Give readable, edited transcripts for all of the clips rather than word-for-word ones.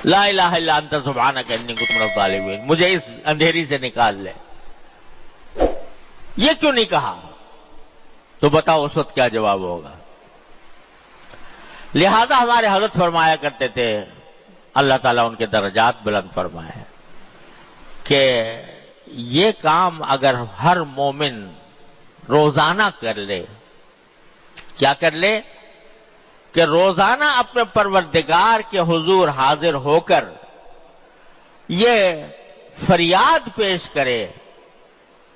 لا الہ الا انت سبحانک انی کنت من الظالمین، مجھے اس اندھیری سے نکال لے۔ یہ کیوں نہیں کہا؟ تو بتاؤ اس وقت کیا جواب ہوگا؟ لہذا ہمارے حضرت فرمایا کرتے تھے، اللہ تعالیٰ ان کے درجات بلند فرمائے، کہ یہ کام اگر ہر مومن روزانہ کر لے، کیا کر لے؟ کہ روزانہ اپنے پروردگار کے حضور حاضر ہو کر یہ فریاد پیش کرے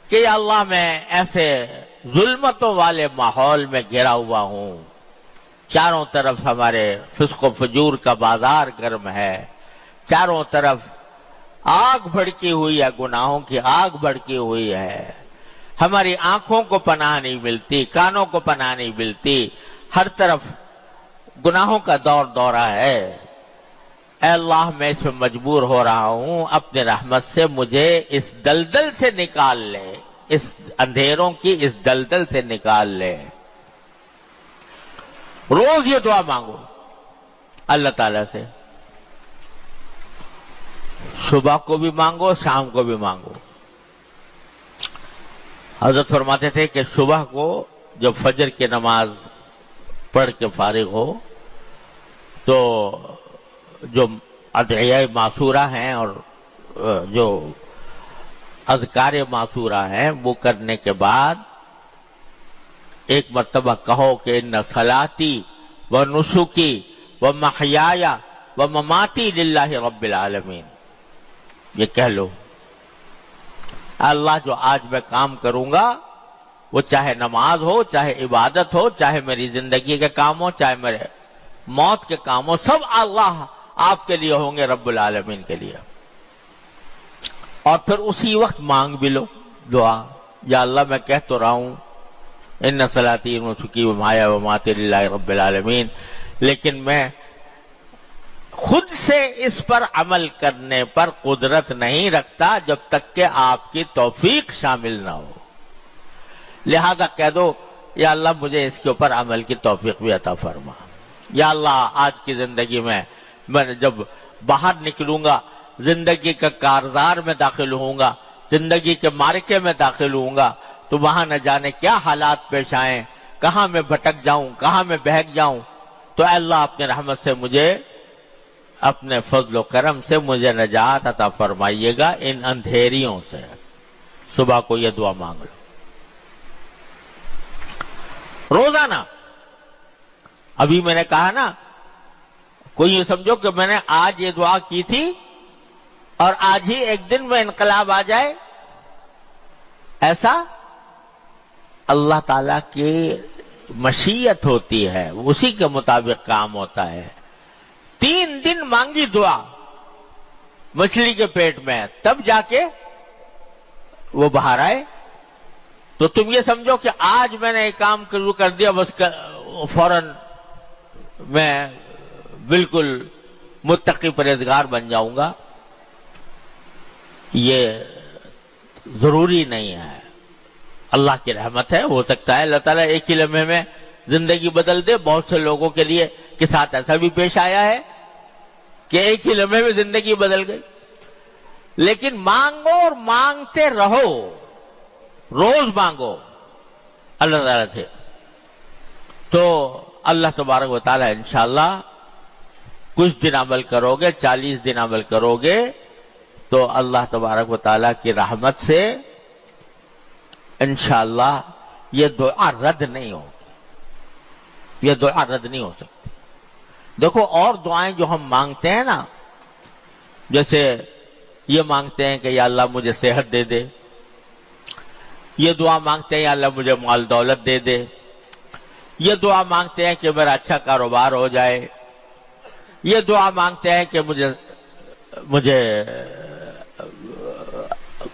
کہ یا اللہ میں ایسے ظلمتوں والے ماحول میں گھرا ہوا ہوں، چاروں طرف ہمارے فسق و فجور کا بازار گرم ہے، چاروں طرف آگ بھڑکی ہوئی ہے، گناہوں کی آگ بھڑکی ہوئی ہے، ہماری آنکھوں کو پناہ نہیں ملتی، کانوں کو پناہ نہیں ملتی، ہر طرف گناہوں کا دور دورہ ہے۔ اے اللہ میں اس میں مجبور ہو رہا ہوں، اپنے رحمت سے مجھے اس دلدل سے نکال لے، اس اندھیروں کی اس دلدل سے نکال لے۔ روز یہ دعا مانگو اللہ تعالیٰ سے، صبح کو بھی مانگو، شام کو بھی مانگو۔ حضرت فرماتے تھے کہ صبح کو جب فجر کی نماز پڑھ کے فارغ ہو تو جو ادعیہ معصورہ ہیں اور جو اذکار معصورہ ہیں وہ کرنے کے بعد ایک مرتبہ کہو کہ ان صلاتی و نسکی و محیایا و مماتی للہ رب العالمین، یہ کہہ لو، اللہ جو آج میں کام کروں گا وہ چاہے نماز ہو، چاہے عبادت ہو، چاہے میری زندگی کے کام ہو، چاہے میرے موت کے کام ہو، سب اللہ آپ کے لیے ہوں گے، رب العالمین کے لیے۔ اور پھر اسی وقت مانگ بھی لو دعا، یا اللہ میں کہہ تو رہا ہوں ان صلاتی و نسکی و محیایا و مماتی للہ رب العالمین، لیکن میں خود سے اس پر عمل کرنے پر قدرت نہیں رکھتا جب تک کہ آپ کی توفیق شامل نہ ہو، لہذا کہہ دو یا اللہ مجھے اس کے اوپر عمل کی توفیق بھی عطا فرما۔ یا اللہ آج کی زندگی میں جب باہر نکلوں گا، زندگی کا کارزار میں داخل ہوں گا، زندگی کے معرکے میں داخل ہوں گا، تو وہاں نہ جانے کیا حالات پیش آئیں، کہاں میں بھٹک جاؤں، کہاں میں بہک جاؤں، تو اے اللہ اپنے رحمت سے مجھے، اپنے فضل و کرم سے مجھے نجات عطا فرمائیے گا ان اندھیریوں سے۔ صبح کو یہ دعا مانگ لو روزانہ۔ ابھی میں نے کہا نا، کوئی یہ سمجھو کہ میں نے آج یہ دعا کی تھی اور آج ہی ایک دن میں انقلاب آ جائے، ایسا اللہ تعالیٰ کی مشیت ہوتی ہے، اسی کے مطابق کام ہوتا ہے۔ 3 دن مانگی دعا مچھلی کے پیٹ میں، تب جا کے وہ باہر آئے۔ تو تم یہ سمجھو کہ آج میں نے ایک کام شروع کر دیا، بس فوراً میں بالکل متقی پرہیزگار بن جاؤں گا، یہ ضروری نہیں ہے۔ اللہ کی رحمت ہے، ہو سکتا ہے اللہ تعالیٰ ایک ہی لمحے میں زندگی بدل دے۔ بہت سے لوگوں کے لیے کے ساتھ ایسا بھی پیش آیا ہے کہ ایک ہی لمحے میں زندگی بدل گئی۔ لیکن مانگو اور مانگتے رہو، روز مانگو اللہ تعالیٰ سے، تو اللہ تبارک و تعالیٰ انشاءاللہ کچھ دن عمل کرو گے، 40 دن عمل کرو گے، تو اللہ تبارک و تعالیٰ کی رحمت سے انشاءاللہ یہ دعا رد نہیں ہوگی، یہ دعا رد نہیں ہو سکتی۔ دیکھو اور دعائیں جو ہم مانگتے ہیں نا، جیسے یہ مانگتے ہیں کہ یا اللہ مجھے صحت دے دے، یہ دعا مانگتے ہیں یا اللہ مجھے مال دولت دے دے، یہ دعا مانگتے ہیں کہ میرا اچھا کاروبار ہو جائے، یہ دعا مانگتے ہیں کہ مجھے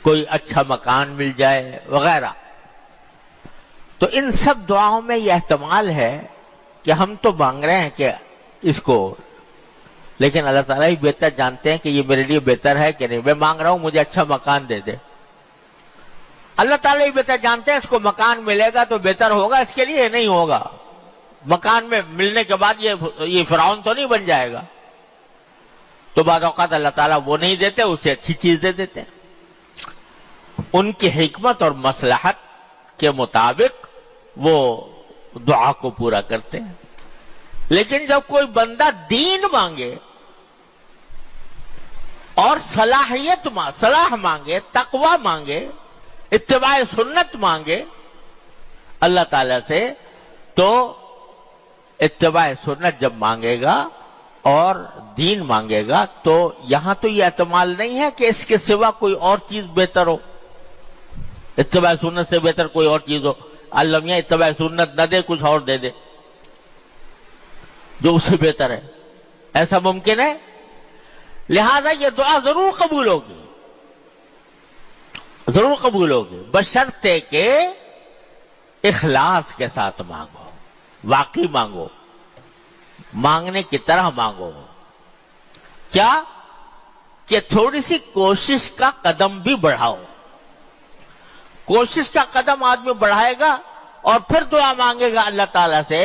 کوئی اچھا مکان مل جائے وغیرہ۔ تو ان سب دعاؤں میں یہ احتمال ہے کہ ہم تو مانگ رہے ہیں کہ اس کو، لیکن اللہ تعالیٰ ہی بہتر جانتے ہیں کہ یہ میرے لیے بہتر ہے کہ نہیں۔ میں مانگ رہا ہوں مجھے اچھا مکان دے دے، اللہ تعالیٰ ہی بہتر جانتے ہیں اس کو مکان ملے گا تو بہتر ہوگا، اس کے لیے نہیں ہوگا۔ مکان میں ملنے کے بعد یہ فرعون تو نہیں بن جائے گا۔ تو بعض اوقات اللہ تعالیٰ وہ نہیں دیتے، اسے اچھی چیز دے دیتے ہیں۔ ان کی حکمت اور مصلحت کے مطابق وہ دعا کو پورا کرتے ہیں۔ لیکن جب کوئی بندہ دین مانگے اور صلاح مانگے، تقوی مانگے، اتباع سنت مانگے اللہ تعالیٰ سے، تو اتباع سنت جب مانگے گا اور دین مانگے گا تو یہاں تو یہ احتمال نہیں ہے کہ اس کے سوا کوئی اور چیز بہتر ہو، اتباع سنت سے بہتر کوئی اور چیز ہو، اللہ میاں اتباع سنت نہ دے، کچھ اور دے دے جو اس سے بہتر ہے، ایسا ممکن ہے؟ لہذا یہ دعا ضرور قبول ہوگی، ضرور قبول ہوگی، بشرطے کہ اخلاص کے ساتھ مانگو، واقعی مانگو، مانگنے کی طرح مانگو۔ کیا کہ تھوڑی سی کوشش کا قدم بھی بڑھاؤ، کوشش کا قدم آدمی بڑھائے گا اور پھر دعا مانگے گا اللہ تعالیٰ سے،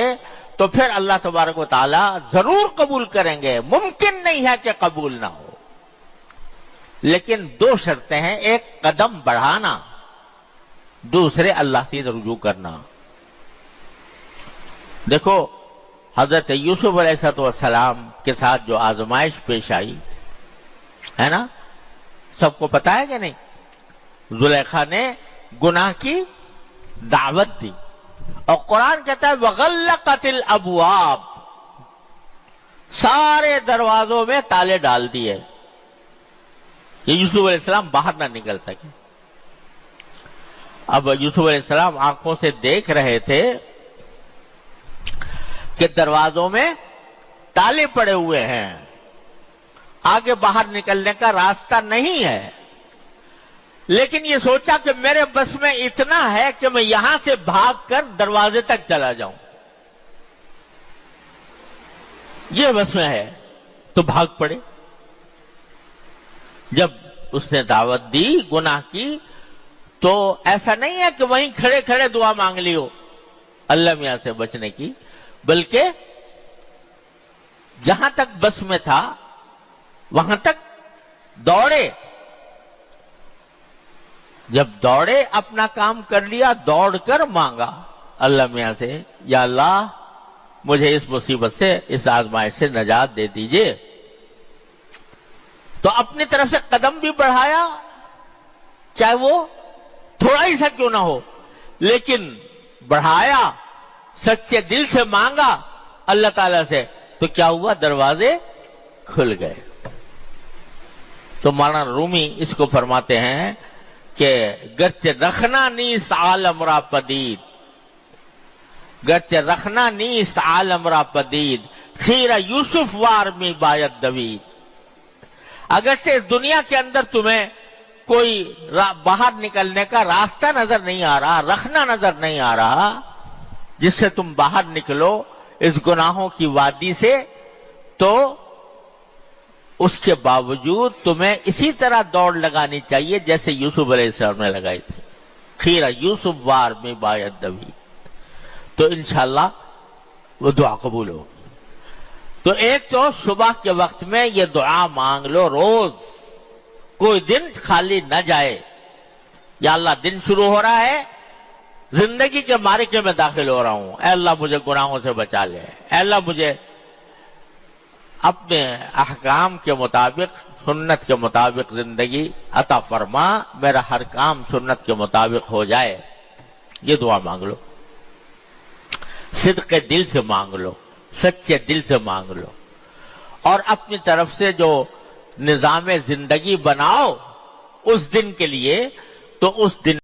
تو پھر اللہ تبارک و تعالیٰ ضرور قبول کریں گے، ممکن نہیں ہے کہ قبول نہ ہو۔ لیکن دو شرطیں ہیں، ایک قدم بڑھانا، دوسرے اللہ سے رجوع کرنا۔ دیکھو حضرت یوسف علیہ السلام کے ساتھ جو آزمائش پیش آئی ہے نا، سب کو پتا ہے کہ نہیں؟ زلیخا نے گناہ کی دعوت دی اور قرآن کہتا ہے وَغَلَّقَتِ الْأَبْوَابِ، سارے دروازوں میں تالے ڈال دیے کہ یوسف علیہ السلام باہر نہ نکل سکے۔ اب یوسف علیہ السلام آنکھوں سے دیکھ رہے تھے کہ دروازوں میں تالے پڑے ہوئے ہیں، آگے باہر نکلنے کا راستہ نہیں ہے، لیکن یہ سوچا کہ میرے بس میں اتنا ہے کہ میں یہاں سے بھاگ کر دروازے تک چلا جاؤں، یہ بس میں ہے، تو بھاگ پڑے۔ جب اس نے دعوت دی گناہ کی تو ایسا نہیں ہے کہ وہیں کھڑے کھڑے دعا مانگ لی ہو اللہ میاں سے بچنے کی، بلکہ جہاں تک بس میں تھا وہاں تک دوڑے، جب دوڑے اپنا کام کر لیا، دوڑ کر مانگا اللہ میاں سے، یا اللہ مجھے اس مصیبت سے، اس آزمائش سے نجات دے دیجئے۔ تو اپنی طرف سے قدم بھی بڑھایا، چاہے وہ تھوڑا ہی سا کیوں نہ ہو، لیکن بڑھایا، سچے دل سے مانگا اللہ تعالیٰ سے، تو کیا ہوا؟ دروازے کھل گئے۔ تو مولانا رومی اس کو فرماتے ہیں کہ گرچہ رکھنا نیست عالم را پدید، گرچہ رکھنا نیست عالم را پدید، خیرہ یوسف وار میں باید دوید۔ اگرچہ اس دنیا کے اندر تمہیں کوئی باہر نکلنے کا راستہ نظر نہیں آ رہا، رکھنا نظر نہیں آ رہا جس سے تم باہر نکلو اس گناہوں کی وادی سے، تو اس کے باوجود تمہیں اسی طرح دوڑ لگانی چاہیے جیسے یوسف علیہ السلام نے لگائی تھی، خیرہ یوسف وار میں باید دوید، تو انشاءاللہ وہ دعا قبول ہو۔ تو ایک تو صبح کے وقت میں یہ دعا مانگ لو، روز کوئی دن خالی نہ جائے، یا اللہ دن شروع ہو رہا ہے، زندگی کے معرکے میں داخل ہو رہا ہوں، اے اللہ مجھے گناہوں سے بچا لے، اے اللہ مجھے اپنے احکام کے مطابق، سنت کے مطابق زندگی عطا فرما، میرا ہر کام سنت کے مطابق ہو جائے، یہ دعا مانگ لو، صدق دل سے مانگ لو، سچے دل سے مانگ لو، اور اپنی طرف سے جو نظام زندگی بناؤ اس دن کے لیے، تو اس دن